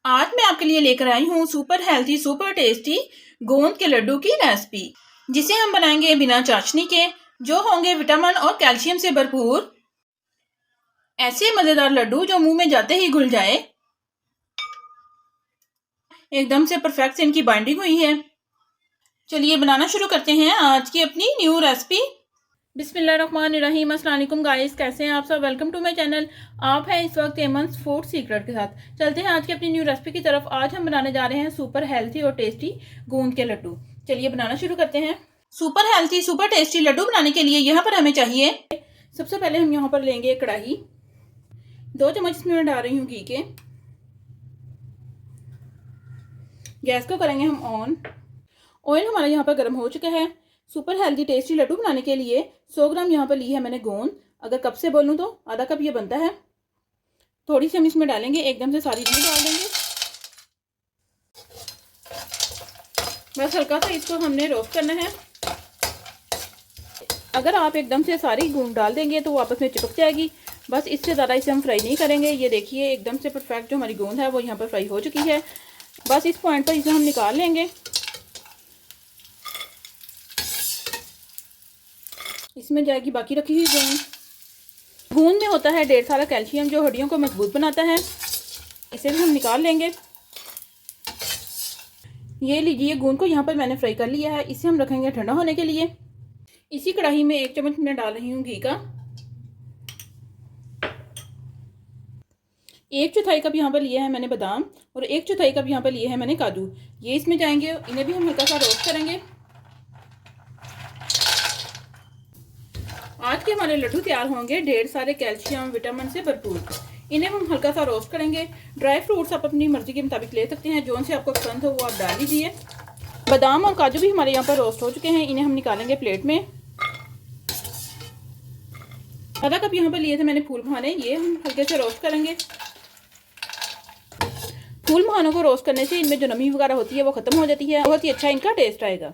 आज मैं आपके लिए लेकर आई हूँ सुपर हेल्थी सुपर टेस्टी गोंद के लड्डू की रेसिपी, जिसे हम बनाएंगे बिना चाशनी के, जो होंगे विटामिन और कैल्शियम से भरपूर। ऐसे मजेदार लड्डू जो मुंह में जाते ही घुल जाए, एकदम से परफेक्ट से इनकी बाइंडिंग हुई है। चलिए बनाना शुरू करते हैं आज की अपनी न्यू रेसिपी। बिस्मिल्लाहिर्रहमानिर्रहीम। अस्सलाम वालेकुम गाइस, कैसे हैं आप सब। Welcome to my channel. आप हैं इस वक्त एमन्स फूड सीक्रेट के साथ। चलते हैं आज की अपनी न्यू रेसिपी की तरफ। आज हम बनाने जा रहे हैं सुपर हेल्थी और टेस्टी गोंद के लड्डू। चलिए बनाना शुरू करते हैं। Super healthy super tasty laddoo बनाने के लिए यहाँ पर हमें चाहिए, सबसे पहले हम यहाँ पर लेंगे कढ़ाई। 2 चम्मच इसमें मैं डाल रही हूँ घी के। गैस को करेंगे हम ऑन। ऑयल हमारा यहाँ पर गर्म हो चुका है। सुपर हेल्दी टेस्टी लड्डू बनाने के लिए 100 ग्राम यहाँ पर ली है मैंने गोंद। अगर कप से बोलूँ तो आधा कप ये बनता है। थोड़ी सी हम इसमें डालेंगे, एकदम से सारी नहीं डाल देंगे, बस हल्का सा इसको हमने रोस्ट करना है। अगर आप एकदम से सारी गोंद डाल देंगे तो वो आपस में चिपक जाएगी। बस इससे ज़्यादा इसे हम फ्राई नहीं करेंगे। ये देखिए एकदम से परफेक्ट जो हमारी गोंद है वो यहाँ पर फ्राई हो चुकी है। बस इस पॉइंट पर इसे हम निकाल लेंगे। इसमें जाएगी बाकी रखी हुई गोंद। गोंद में होता है ढेर सारा कैल्शियम जो हड्डियों को मजबूत बनाता है। इसे भी हम निकाल लेंगे। ये लीजिए गोंद को यहाँ पर मैंने फ्राई कर लिया है। इसे हम रखेंगे ठंडा होने के लिए। इसी कढ़ाई में 1 चम्मच मैं डाल रही हूँ घी का। 1/4 कप यहाँ पर लिए हैं मैंने बादाम और 1/4 कप यहाँ पर लिए हैं मैंने काजू। ये इसमें जाएंगे, इन्हें भी हम हल्का सा रोस्ट करेंगे। आज के हमारे लड्डू तैयार होंगे ढेर सारे कैल्शियम विटामिन से भरपूर। इन्हें हम हल्का सा रोस्ट करेंगे। ड्राई फ्रूट्स आप अपनी मर्जी के मुताबिक ले सकते हैं, जो से आपको पसंद हो वो आप डाल लीजिए। बादाम और काजू भी हमारे यहाँ पर रोस्ट हो चुके हैं। इन्हें हम निकालेंगे प्लेट में। आधा कप यहाँ पर लिए थे मैंने फूल मखाने, ये हम हल्के से रोस्ट करेंगे। फूल मखानों को रोस्ट करने से इनमें जो नमी वगैरह होती है वो खत्म हो जाती है, बहुत ही अच्छा इनका टेस्ट आएगा।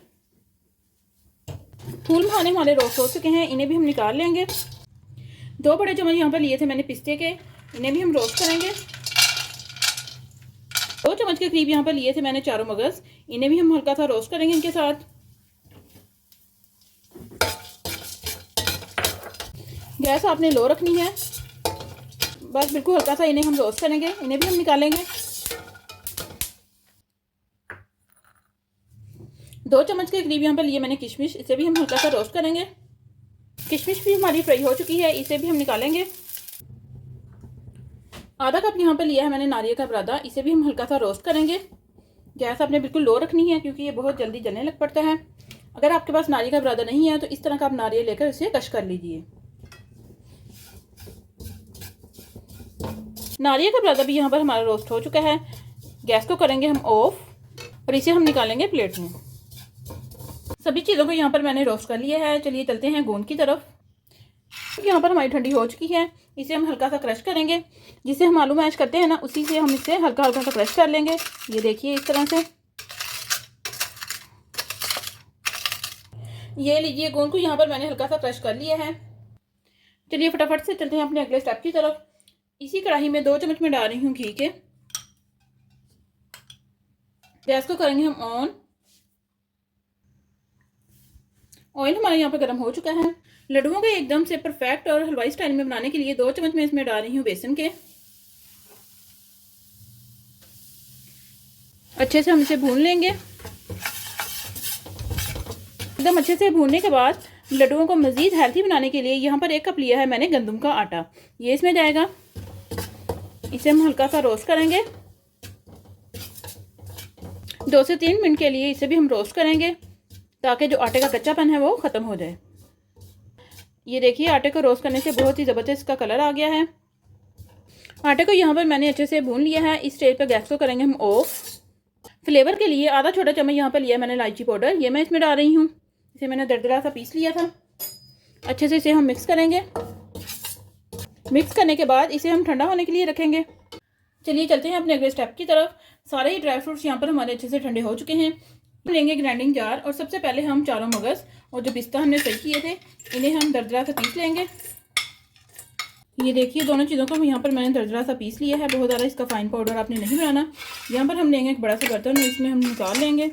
फूल मखाने हमारे रोस्ट हो चुके हैं, इन्हें भी हम निकाल लेंगे। 2 बड़े चम्मच यहाँ पर लिए थे मैंने पिस्ते के, इन्हें भी हम रोस्ट करेंगे। 2 चम्मच के करीब यहाँ पर लिए थे मैंने चारों मगज, इन्हें भी हम हल्का सा रोस्ट करेंगे इनके साथ। गैस आपने लो रखनी है, बस बिल्कुल हल्का सा इन्हें हम रोस्ट करेंगे। इन्हें भी हम निकालेंगे। 2 चम्मच के करीब यहाँ पर लिए मैंने किशमिश, इसे भी हम हल्का सा रोस्ट करेंगे। किशमिश भी हमारी फ्राई हो चुकी है, इसे भी हम निकालेंगे। आधा कप यहाँ पर लिया है मैंने नारियल का बुरादा, इसे भी हम हल्का सा रोस्ट करेंगे। गैस आपने बिल्कुल लो रखनी है क्योंकि ये बहुत जल्दी जलने लग पड़ता है। अगर आपके पास नारियल का बुरादा नहीं है तो इस तरह का आप नारियल लेकर इसे कश कर लीजिए। नारियल का बुरादा भी यहाँ पर हमारा रोस्ट हो चुका है। गैस को करेंगे हम ऑफ और इसे हम निकालेंगे प्लेट में। सभी चीज़ों को यहाँ पर मैंने रोस्ट कर लिया है। चलिए चलते हैं गोंद की तरफ। यहाँ पर हमारी ठंडी हो चुकी है, इसे हम हल्का सा क्रश करेंगे। जिसे हम आलू मैश करते हैं ना, उसी से हम इसे हल्का हल्का सा क्रश कर लेंगे। ये देखिए इस तरह से। ये लीजिए गोंद को यहाँ पर मैंने हल्का सा क्रश कर लिया है। चलिए फटाफट से चलते हैं अपने अगले स्टेप की तरफ। इसी कढ़ाई में 2 चम्मच में डाल रही हूँ घी के। गैस को करेंगे हम ऑन। ऑयल हमारे यहाँ पर गर्म हो चुका है। लड्डुओं के एकदम से परफेक्ट और हलवाई स्टाइल में बनाने के लिए 2 चम्मच में इसमें डाल रही हूँ बेसन के। अच्छे से हम इसे भून लेंगे। एकदम अच्छे से भूनने के बाद लड्डुओं को मज़ीद हेल्थी बनाने के लिए यहाँ पर 1 कप लिया है मैंने गंदम का आटा, ये इसमें जाएगा। इसे हम हल्का सा रोस्ट करेंगे। 2 से 3 मिनट के लिए इसे भी हम रोस्ट करेंगे ताकि जो आटे का कच्चापन है वो ख़त्म हो जाए। ये देखिए आटे को रोस्ट करने से बहुत ही ज़बरदस्त इसका कलर आ गया है। आटे को यहाँ पर मैंने अच्छे से भून लिया है। इस स्टेज पर गैस को करेंगे हम ऑफ। फ्लेवर के लिए आधा छोटा चम्मच यहाँ पर लिया मैंने इलायची पाउडर, ये मैं इसमें डाल रही हूँ। इसे मैंने दरदरा सा पीस लिया था। अच्छे से इसे हम मिक्स करेंगे। मिक्स करने के बाद इसे हम ठंडा होने के लिए रखेंगे। चलिए चलते हैं अपने अगले स्टेप की तरफ। सारे ही ड्राई फ्रूट्स यहाँ पर हमारे अच्छे से ठंडे हो चुके हैं। लेंगे ग्राइंडिंग जार और सबसे पहले हम चारों मगज और जो पिस्ता हमने फ्राई किए थे इन्हें हम दरदरा से पीस लेंगे। ये देखिए दोनों चीज़ों को यहाँ पर मैंने दरदरा सा पीस लिया है। बहुत ज़्यादा इसका फाइन पाउडर आपने नहीं बनाना। यहाँ पर हम लेंगे एक बड़ा सा बर्तन, इसमें हम निकाल लेंगे।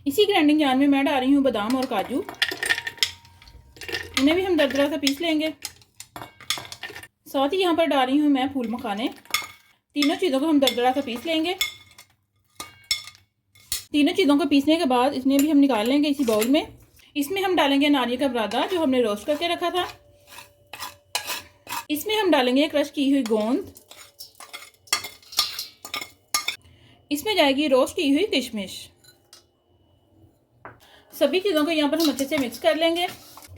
इसी ग्राइंडिंग जार में मैं डाल रही हूँ बादाम और काजू, इन्हें भी हम दरदरा सा पीस लेंगे। साथ ही यहाँ पर डाल रही हूँ मैं फूल मखाने। तीनों चीज़ों को हम दरदरा सा पीस लेंगे। तीनों चीज़ों को पीसने के बाद इसमें भी हम निकाल लेंगे इसी बाउल में। इसमें हम डालेंगे नारियल का बुरादा जो हमने रोस्ट करके रखा था। इसमें हम डालेंगे क्रश की हुई गोंद। इसमें जाएगी रोस्ट की हुई किशमिश। सभी चीज़ों को यहाँ पर हम अच्छे से मिक्स कर लेंगे।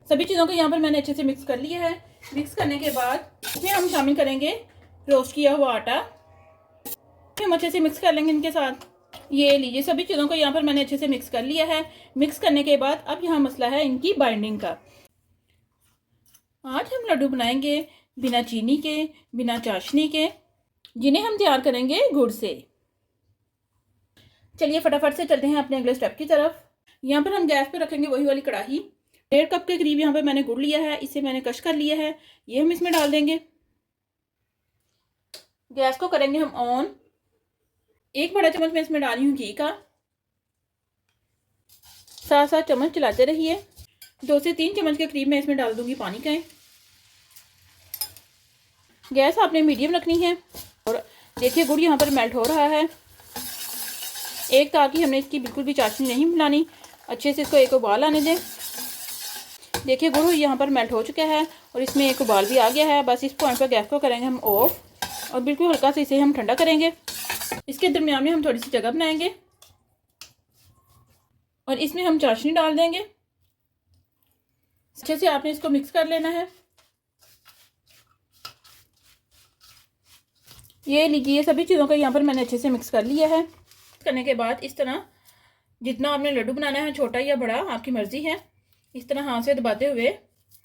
सभी चीज़ों को यहाँ पर मैंने अच्छे से मिक्स कर लिया है। मिक्स करने के बाद इसमें हम शामिल करेंगे रोस्ट किया हुआ आटा। हम अच्छे से मिक्स कर लेंगे इनके साथ। ये लीजिए सभी चीज़ों को यहाँ पर मैंने अच्छे से मिक्स कर लिया है। मिक्स करने के बाद अब यहाँ मसला है इनकी बाइंडिंग का। आज हम लड्डू बनाएंगे बिना चीनी के, बिना चाशनी के, जिन्हें हम तैयार करेंगे गुड़ से। चलिए फटाफट से चलते हैं अपने अगले स्टेप की तरफ। यहाँ पर हम गैस पर रखेंगे वही वाली कढ़ाई। 1.5 कप के करीब यहाँ पर मैंने गुड़ लिया है, इसे मैंने कश कर लिया है। ये हम इसमें डाल देंगे। गैस को करेंगे हम ऑन। 1 बड़ा चम्मच मैं इसमें डाल रही हूँ घी का। 7 चम्मच चलाते रहिए। 2 से 3 चम्मच के करीब मैं इसमें डाल दूंगी पानी का। गैस आपने मीडियम रखनी है। और देखिए गुड़ यहाँ पर मेल्ट हो रहा है। एक ताकि हमने इसकी बिल्कुल भी चाशनी नहीं बनानी। अच्छे से इसको एक उबाल आने दें। देखिए गुड़ यहाँ पर मेल्ट हो चुका है और इसमें एक उबाल भी आ गया है। बस इस पॉइंट पर गैस को करेंगे हम ऑफ और बिल्कुल हल्का से इसे हम ठंडा करेंगे। इसके दरमियान में हम थोड़ी सी जगह बनाएंगे और इसमें हम चाशनी डाल देंगे। अच्छे से आपने इसको मिक्स कर लेना है। ये लीजिए सभी चीज़ों को यहाँ पर मैंने अच्छे से मिक्स कर लिया है। करने के बाद इस तरह जितना आपने लड्डू बनाना है, छोटा या बड़ा आपकी मर्जी है, इस तरह हाथ से दबाते हुए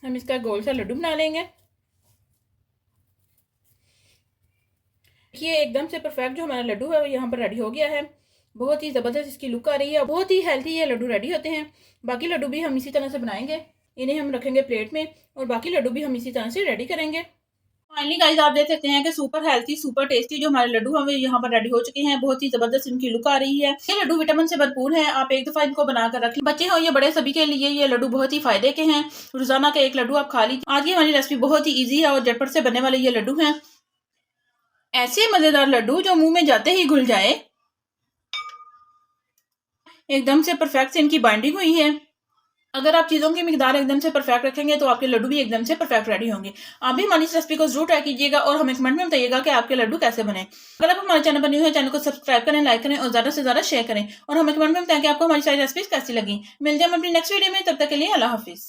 हम इसका गोल सा लड्डू बना लेंगे। ये एकदम से परफेक्ट जो हमारा लड्डू है वो यहाँ पर रेडी हो गया है। बहुत ही ज़बरदस्त इसकी लुक आ रही है। बहुत ही हेल्थी ये लड्डू रेडी होते हैं। बाकी लड्डू भी हम इसी तरह से बनाएंगे। इन्हें हम रखेंगे प्लेट में और बाकी लड्डू भी हम इसी तरह से रेडी करेंगे। फाइनली गाइस आप देख सकते हैं कि सुपर हेल्थी, सुपर टेस्टी जो हमारे लड्डू हमें यहाँ पर रेडी हो चुके हैं। बहुत ही जबरदस्त इनकी लुक आ रही है। ये लड्डू विटामिन से भरपूर है। आप एक दफा इनको बनाकर रख लें। बच्चे हो या बड़े सभी के लिए ये लड्डू बहुत ही फायदे के हैं। रोजाना के एक लड्डू आप खा लीजिए। आज की हमारी रेसिपी बहुत ही ईजी है और झटपट से बनने वाले ये लड्डू हैं। ऐसे मजेदार लड्डू जो मुंह में जाते ही घुल जाए। एकदम से परफेक्ट से इनकी बाइंडिंग हुई है। अगर आप चीज़ों की मिकदार एकदम से परफेक्ट रखेंगे तो आपके लड्डू भी एकदम से परफेक्ट रेडी होंगे। आप भी हमारी इस रेसिपी को जरूर ट्राई कीजिएगा और हमें कमेंट में बताइएगा कि आपके लड्डू कैसे बने। अगर आप हमारे चैनल पर न्यू है, चैनल को सब्सक्राइब करें, लाइक करें और ज़्यादा से ज़्यादा शेयर करें और हमें कमेंट में बताएं कि आपको हमारी सारी रेसिपीज कैसी लगी। मिलते हैं हम अपनी नेक्स्ट वीडियो में। तब तक के लिए अल्लाह हाफिज़।